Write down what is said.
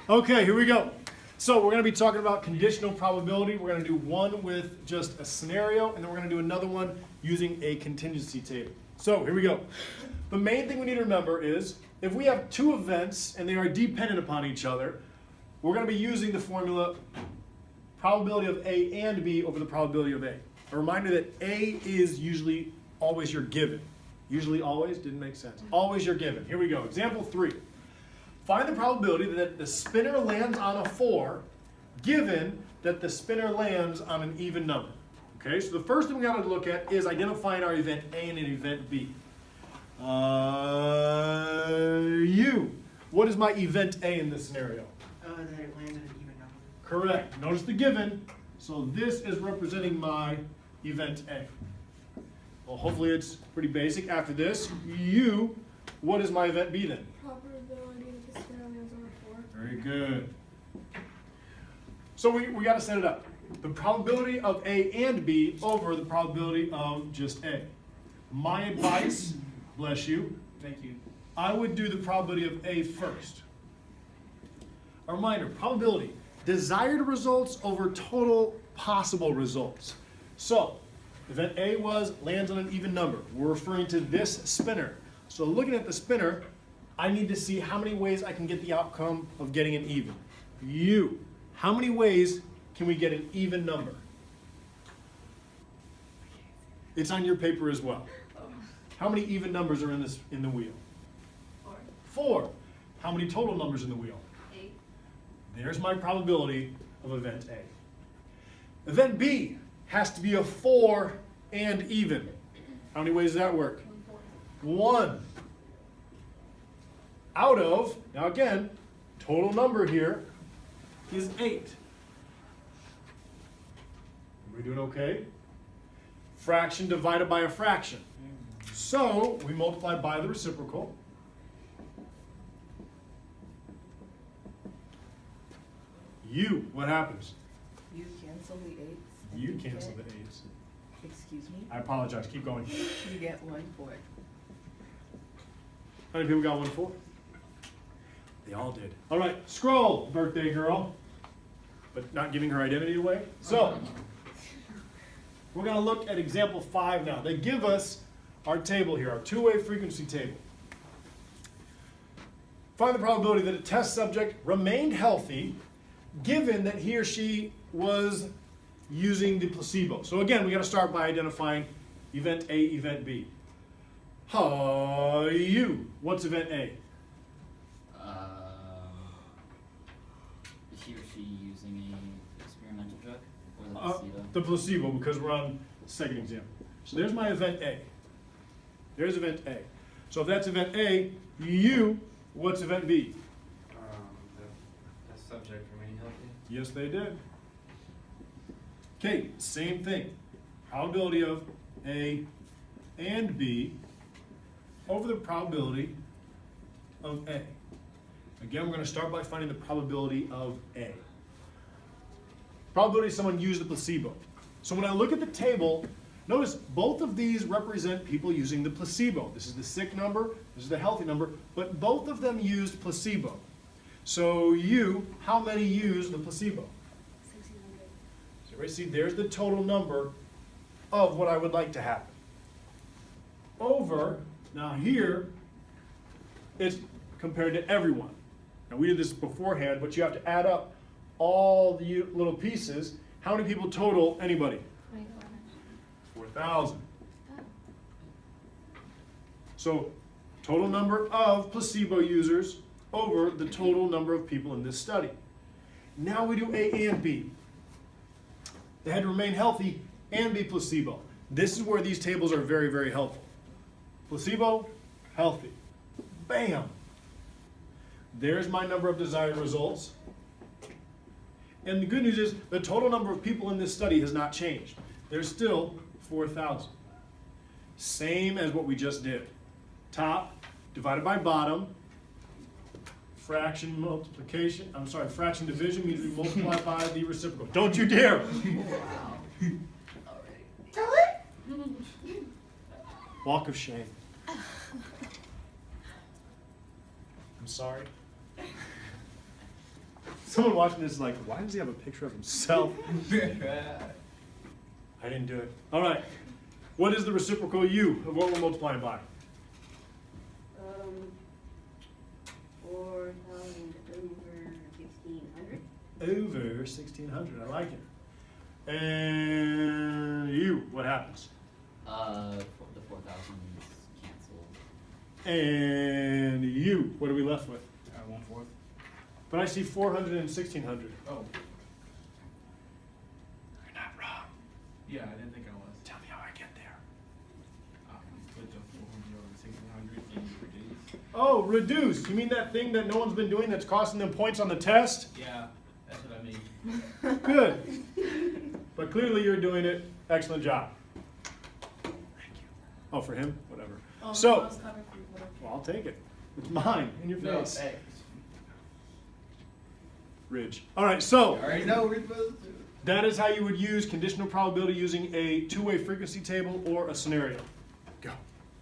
Okay, here we go. So we're going to be talking about conditional probability. We're going to do one with just a scenario, and then we're going to do another one using a contingency table. So here we go. The main thing we need to remember is if we have two events and they are dependent upon each other, we're going to be using the formula probability of A and B over the probability of A. A reminder that A is usually always your given. Usually always, didn't make sense. Always your given. Here we go. Example 3. Find the probability that the spinner lands on a 4 given that the spinner lands on an even number. Okay, so the first thing we got to look at is identifying our event A and an event B. What is my event A in this scenario? That it lands in an even number. Correct. Notice the given. So this is representing my event A. Well, hopefully it's pretty basic. After this, what is my event B then? Probability that the spinner lands on a 4. Very good. So we got to set it up. The probability of A and B over the probability of just A. My advice, bless you, Thank you. I would do the probability of A first. A reminder, probability, desired results over total possible results. So, event A lands on an even number. We're referring to this spinner. So looking at the spinner, I need to see how many ways I can get the outcome of getting an even. How many ways can we get an even number? It's on your paper as well. How many even numbers are in the wheel? 4. How many total numbers in the wheel? 8. There's my probability of event A. Event B has to be a 4 and even. How many ways does that work? 1. Out of, now again, total number here is 8. Are we doing okay? Fraction divided by a fraction. So we multiply by the reciprocal. What happens? You cancel the 8s. and You get- cancel the 8s. Excuse me? I apologize. Keep going. You get 1 4. How many people got 1 4? They all did. All right, scroll, birthday girl. But not giving her identity away. So, we're going to look at example 5 now. They give us our table here, our two-way frequency table. Find the probability that a test subject remained healthy given that he or she was using the placebo. So again, we got to start by identifying event A, event B. What's event A? Is he or she using a experimental drug or the placebo? The placebo, because we're on the second example. So there's my event A. There's event A. So if that's event A, what's event B? The subject remaining healthy. Yes, they did. Okay, same thing. Probability of A and B over the probability of A. Again, we're going to start by finding the probability of A. Probability someone used the placebo. So when I look at the table, notice both of these represent people using the placebo. This is the sick number, this is the healthy number, but both of them used placebo. So how many used the placebo? 1600. So right, see, there's the total number of what I would like to happen. Over, now here, it's compared to everyone. Now we did this beforehand, but you have to add up all the little pieces. How many people total, anybody? 4,000. So total number of placebo users over the total number of people in this study. Now we do A and B. They had to remain healthy and be placebo. This is where these tables are very, very helpful. Placebo, healthy. Bam! There's my number of desired results. And the good news is the total number of people in this study has not changed. There's still 4,000. Same as what we just did. Top divided by bottom. Fraction division means we multiply by the reciprocal. Don't you dare! Tell it! Walk of shame. I'm sorry. Someone watching this is like, why does he have a picture of himself? I didn't do it. All right. What is the reciprocal u of what we're multiplying by? 4,000 over 1,600. Over 1,600. I like it. And u, what happens? The 4,000 is canceled. And u, what are we left with? 1/4. But I see 400 and 1,600. Oh, You're not wrong. yeah, I didn't think I was. Tell me how I get there. Put the 400 over 1,600 and reduce. Oh, reduce. You mean that thing that no one's been doing that's costing them points on the test? Yeah, that's what I mean. Good. But clearly you're doing it. Excellent job. Thank you. Oh, for him? Whatever. So, well, I'll take it. It's mine, in your No, face. hey, Ridge. All right, so I already know we're supposed to. that is how you would use conditional probability using a two-way frequency table or a scenario. Go.